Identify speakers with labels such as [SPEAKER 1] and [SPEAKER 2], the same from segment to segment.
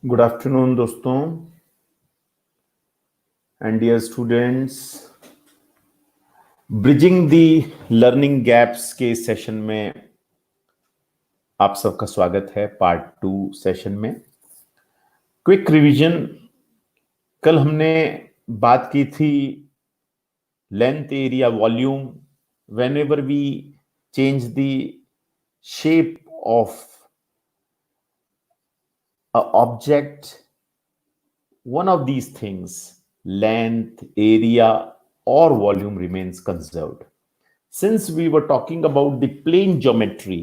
[SPEAKER 1] Good afternoon दोस्तों and dear students. Bridging the learning gaps के session में आप सबका स्वागत है। पार्ट 2 सेशन में क्विक रिवीजन। कल हमने बात की थी length, area, volume. Whenever we change the shape of a object, one of these things, length, area, or volume remains conserved. Since we were talking about the plane geometry,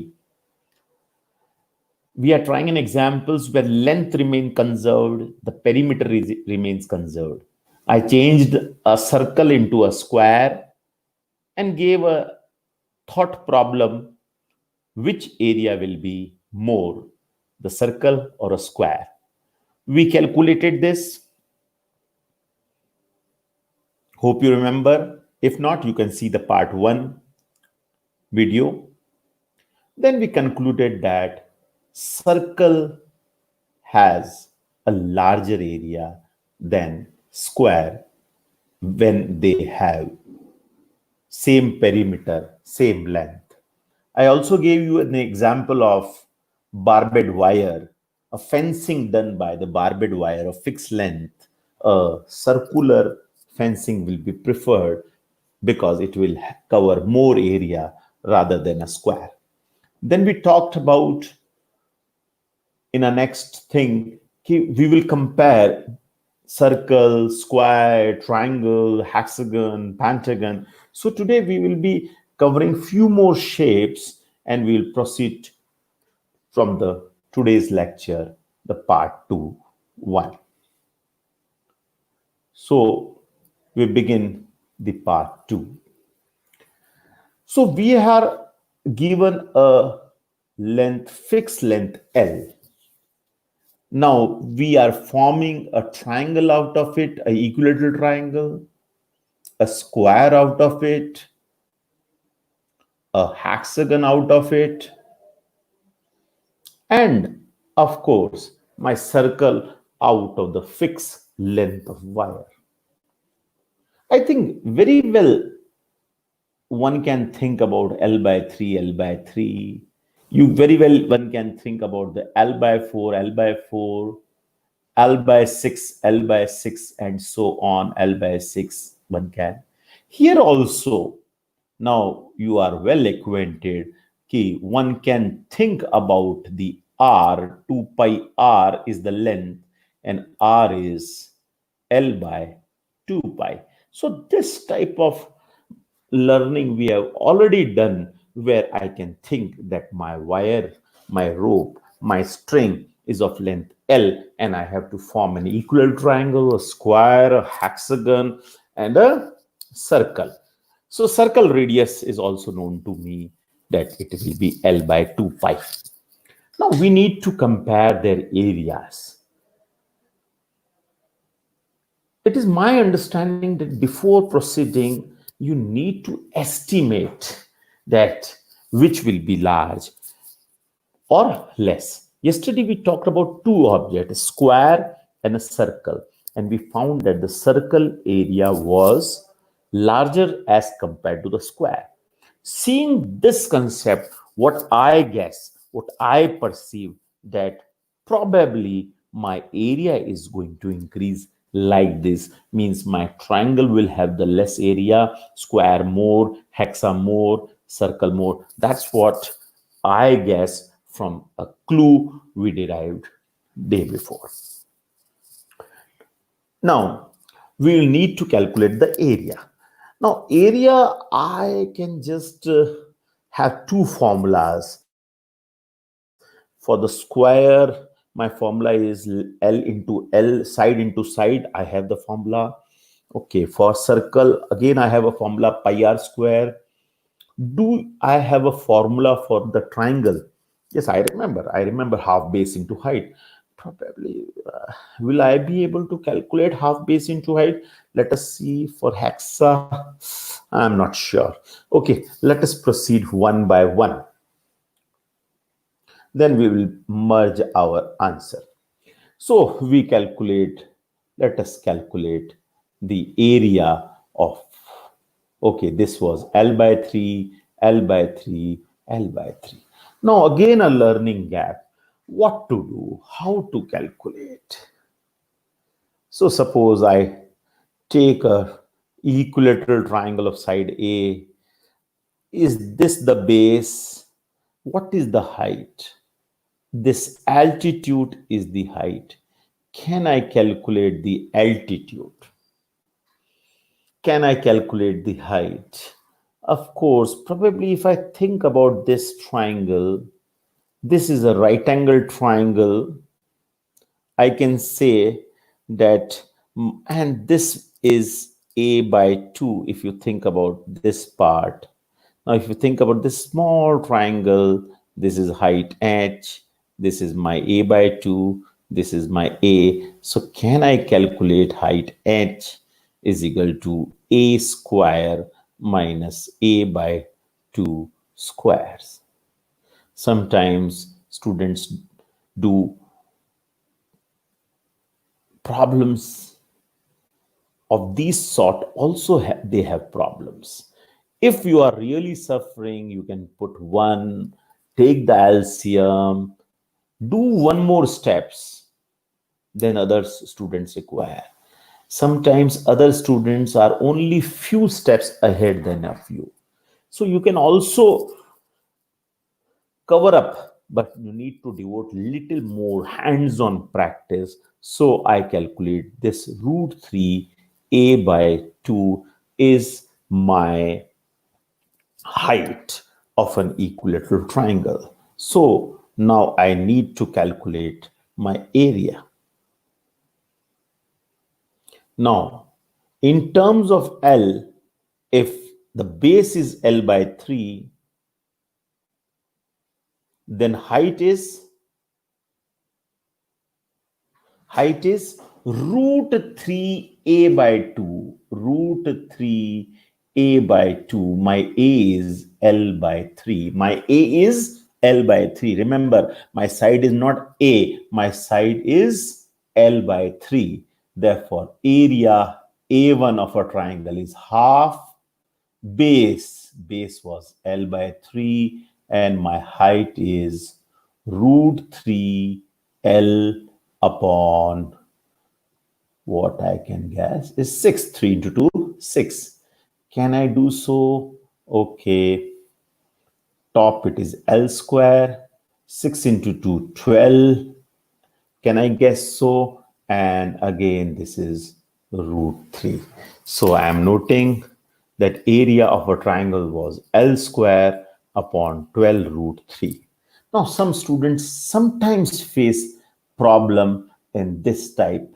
[SPEAKER 1] we are trying in examples where length remains conserved, the perimeter remains conserved. I changed a circle into a square and gave a thought problem: which area will be more, the circle or a square? We calculated this. Hope you remember. If not, you can see the part 1 video. Then we concluded that circle has a larger area than square when they have same perimeter, same length. I also gave you an example of barbed wire, a fencing done by the barbed wire of fixed length. A circular fencing will be preferred because it will cover more area rather than a square. Then we talked about in our next thing, we will compare circle, square, triangle, hexagon, pentagon. So today we will be covering few more shapes and we will proceed from the today's lecture, the part 2, 1. So we begin the part 2. So we are given a length, fixed length L. Now we are forming a triangle out of it, an equilateral triangle, a square out of it, a hexagon out of it, and of course my circle out of the fixed length of wire. I think very well one can think about L by 3, L by 3. You very well one can think about the L by 4, L by 4, L by 6, L by 6, and so on, L by 6, one can. Here also, now you are well acquainted, one can think about the R, 2 pi R is the length, and R is L by 2 pi. So this type of learning we have already done, where I can think that my wire, my rope, my string is of length L, and I have to form an equilateral triangle, a square, a hexagon, and a circle. So circle radius is also known to me that it will be L by 2 pi. Now we need to compare their areas. It is my understanding that before proceeding, you need to estimate that which will be large or less. Yesterday we talked about two objects, a square and a circle, and we found that the circle area was larger as compared to the square. Seeing this concept, what I guess, what I perceive, that probably my area is going to increase like this, means my triangle will have the less area, square more, hexa more, circle more. That's what I guess from a clue we derived day before. Now we will need to calculate the area. Now area, I can just have two formulas. For the square, my formula is L into L, side into side, I have the formula. Okay, for circle, again I have a formula pi r square. Do I have a formula for the triangle? Yes, I remember half base into height. Probably, will I be able to calculate half base into height? Let us see for hexa. I'm not sure. Okay, let us proceed one by one. Then we will merge our answer. So we calculate, let us calculate the area of, okay, this was L by 3, L by 3, L by 3. Now again a learning gap. What to do? How to calculate? So suppose I take a equilateral triangle of side A. Is this the base? What is the height? This altitude is the height. Can I calculate the altitude? Can I calculate the height? Of course, probably if I think about this triangle, this is a right angle triangle. I can say that, and this is a by 2 if you think about this part. Now, if you think about this small triangle, this is height h, this is my a by 2, this is my a. So can I calculate height h is equal to a square minus a by 2 squares? Sometimes students do problems of these sort also they have problems. If you are really suffering, you can put 1, take the LCM, do one more steps than other students require. Sometimes other students are only few steps ahead than of you. So you can also cover up, but you need to devote little more hands-on practice. So I calculate this root 3 a by 2 is my height of an equilateral triangle. So now I need to calculate my area. Now, in terms of L, if the base is L by 3, then height is root 3a by 2. Root 3a by 2. My a is L by 3. My a is L by 3. Remember, my side is not a. My side is L by 3. Therefore, area A1 of a triangle is half. Base was L by 3, and my height is root 3 L upon, what I can guess is 6. 3 into 2, 6. Can I do so? Okay. Top it is L square. 6 into 2, 12. Can I guess so? And again, this is root 3. So I am noting that area of a triangle was L square upon 12 root 3. Now, some students sometimes face problem in this type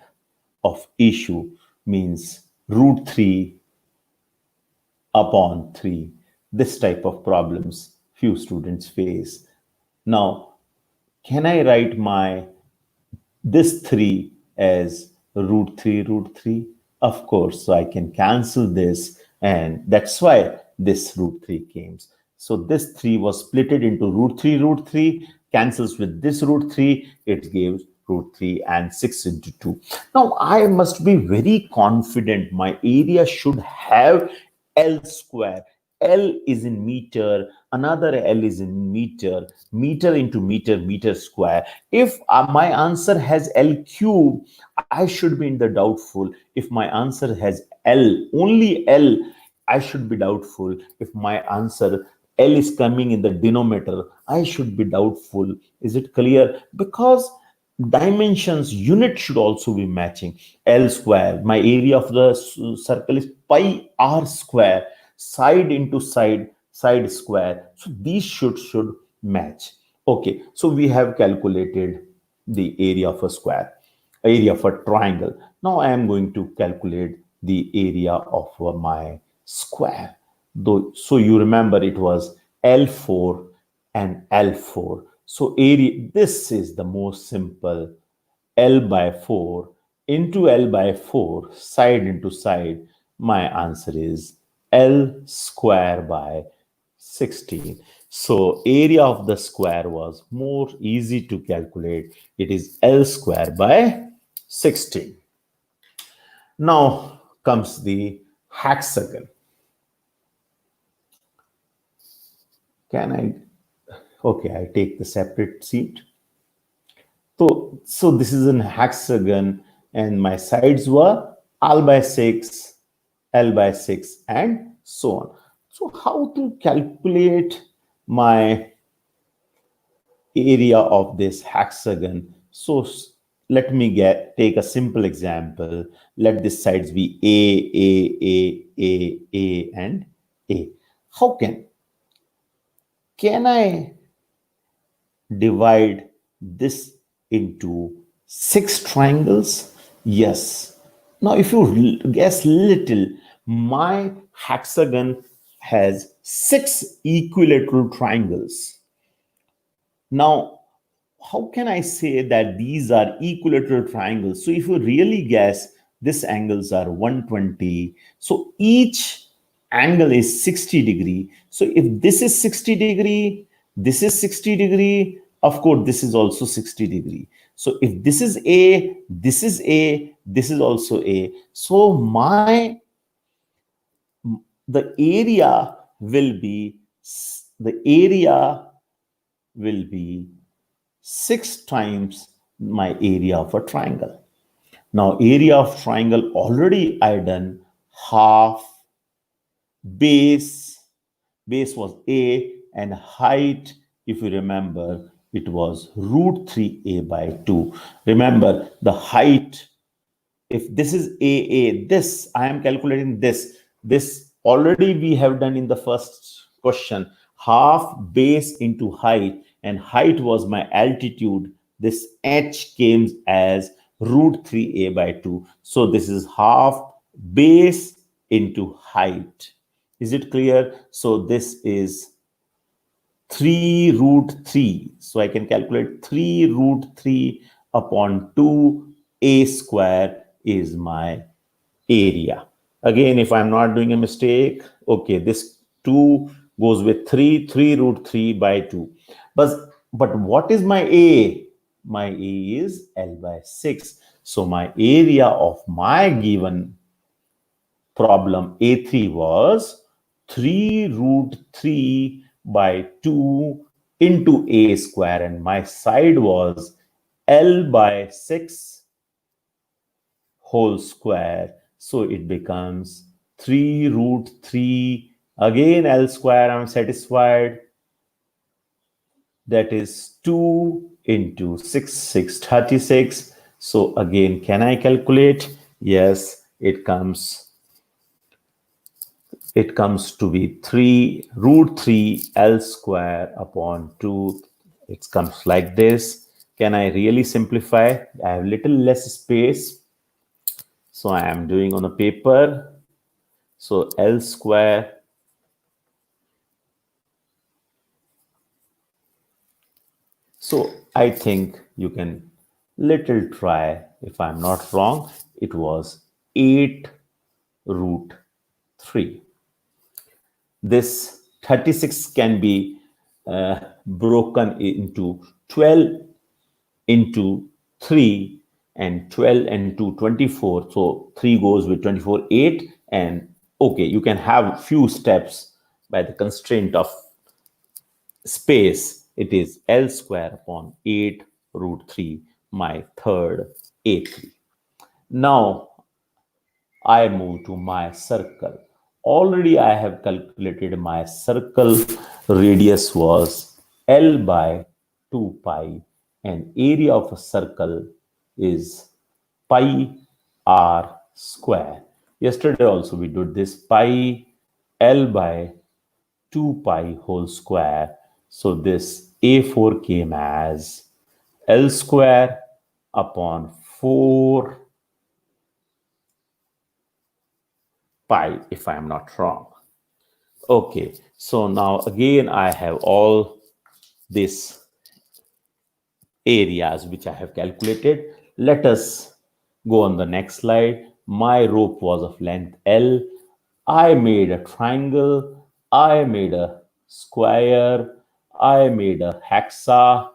[SPEAKER 1] of issue, means root 3 upon 3. This type of problems few students face. Now, can I write my this 3 as root 3 root 3? Of course, so I can cancel this, and that's why this root 3 came. So this 3 was splitted into root 3 cancels with this root 3, it gives root 3 and 6 into 2. Now I must be very confident my area should have L square. L is in meter, another L is in meter, meter into meter, meter square. If my answer has L cube, I should be in the doubtful. If my answer has L, only L, I should be doubtful. If my answer L is coming in the denominator, I should be doubtful. Is it clear? Because dimensions unit should also be matching. L square, my area of the circle is pi r square, side into side, side square. So these should match. Okay, so we have calculated the area of a square, area of a triangle. Now I am going to calculate the area of my square. Though, so you remember it was L4 and L4. So area, this is the most simple. L by 4 into L by 4, side into side. My answer is L square by 16. So area of the square was more easy to calculate. It is L square by 16. Now comes the hexagon. Can I? Okay, I take the separate sheet. So this is an hexagon, and my sides were L by 6, L by 6, and so on. So how to calculate my area of this hexagon? So let me take a simple example. Let these sides be A, and A. How can I divide this into 6 triangles? Yes. Now, if you guess little, my hexagon has 6 equilateral triangles. Now, how can I say that these are equilateral triangles? So if you really guess, these angles are 120. So each angle is 60 degree. So if this is 60 degree, this is 60 degree, of course, this is also 60 degree. So if this is A, this is A, this is also A. So the area will be, the area will be 6 times my area of a triangle. Now, area of triangle already I done half base. Base was A, and height, if you remember, it was root 3a by 2. Remember, the height, if this is AA, this I am calculating this already we have done in the first question, half base into height, and height was my altitude. This h came as root 3a by 2. So this is half base into height. Is it clear? So this is 3 root 3. So I can calculate 3 root 3 upon 2a square is my area. Again, if I'm not doing a mistake, okay, this 2 goes with 3, 3 root 3 by 2. But what is my A? My A is L by 6. So my area of my given problem A3 was 3 root 3 by 2 into A square, and my side was L by 6 whole square. So it becomes 3 root 3, again L square, I'm satisfied. That is 2 into 6, 636. So again, can I calculate? Yes, it comes to be 3 root 3 L square upon 2. It comes like this. Can I really simplify? I have little less space, so I am doing on a paper. So L square so I think you can little try. If I'm not wrong, it was 8 root 3. This 36 can be broken into 12 into 3, and 12 and 2, 24. So 3 goes with 24, 8. And okay, you can have few steps by the constraint of space. It is L square upon 8 root 3, my third A3. Now I move to my circle. Already I have calculated my circle radius was L by 2 pi, and area of a circle is pi r square. Yesterday also we did this, pi L by 2 pi whole square. So this A4 came as L square upon 4 pi, if I am not wrong. Okay, so now again I have all these areas which I have calculated. Let us go on the next slide. My rope was of length L. I made a triangle. I made a square. I made a hexa,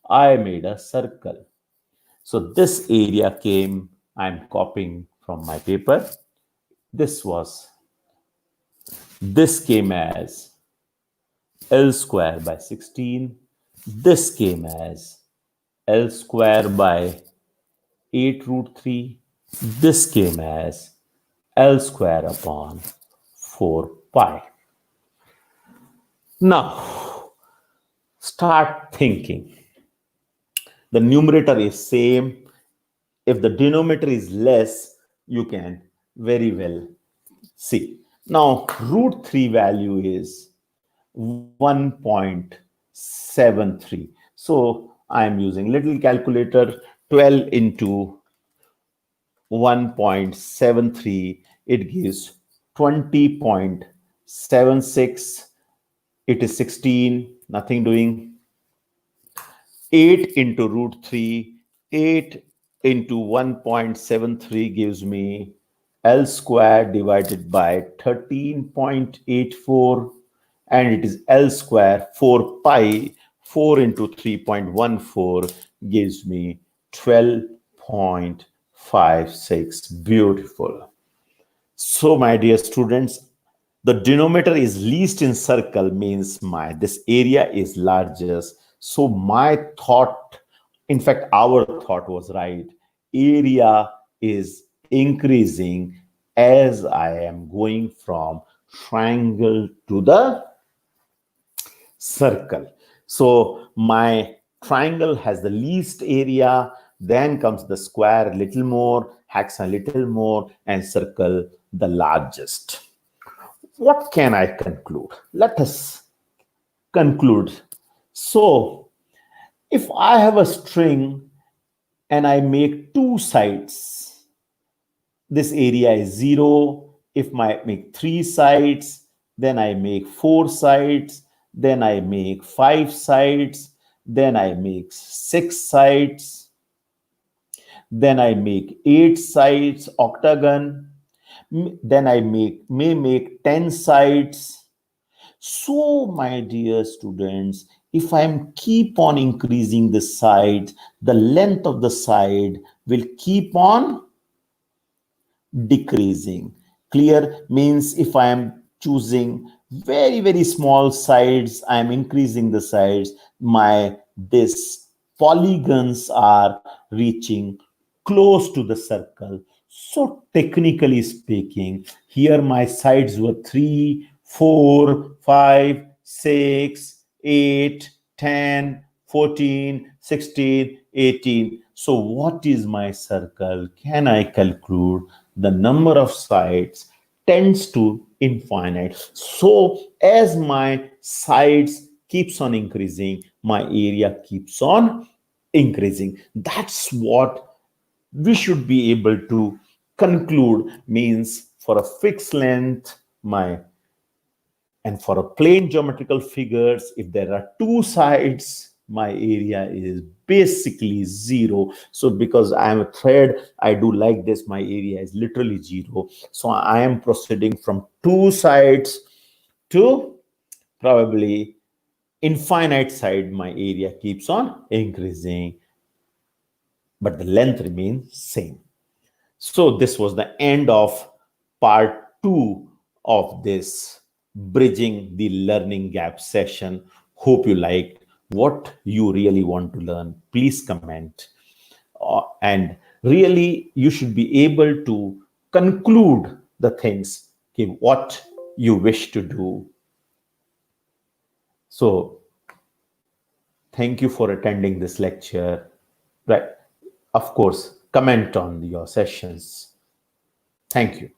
[SPEAKER 1] I made a circle. So this area came, I'm copying from my paper. This was, this came as L square by 16. This came as L square by 8 root 3. This came as L square upon 4 pi. Now, start thinking. The numerator is same. If the denominator is less, you can very well see. Now, root 3 value is 1.73. So I am using little calculator. 12 into 1.73, it gives 20.76. It is 16, nothing doing. 8 into root 3, 8 into 1.73 gives me L square divided by 13.84, and it is L square 4 pi. 4 into 3.14 gives me 12.56. Beautiful. So, my dear students, the denominator is least in circle means my this area is largest. So my thought, in fact, our thought was right. Area is increasing as I am going from triangle to the circle. So my triangle has the least area, then comes the square a little more, hex a little more, and circle the largest. What can I conclude? Let us conclude. So, if I have a string and I make two sides, this area is 0. If I make three sides, then I make four sides, then I make five sides, then I make six sides, then I make eight sides, octagon, then I may make 10 sides. So, my dear students, if I'm keep on increasing the sides, the length of the side will keep on decreasing. Clear means if I am choosing very, very small sides, I am increasing the sides, my this polygons are reaching close to the circle. So technically speaking, here my sides were 3, 4, 5, 6, 8, 10, 14, 16, 18. So what is my circle? Can I conclude? The number of sides tends to infinite. So as my sides keeps on increasing, my area keeps on increasing. That's what we should be able to conclude. Means for a fixed length, my and for a plane geometrical figures, if there are two sides, my area is basically 0. So because I am a thread, I do like this, my area is literally 0. So I am proceeding from two sides to probably infinite side. My area keeps on increasing, but the length remains same. So this was the end of part 2 of this bridging the learning gap session. Hope you liked. What you really want to learn, please comment. And really, you should be able to conclude the things, okay, what you wish to do. So thank you for attending this lecture. Right. Of course, comment on your sessions. Thank you.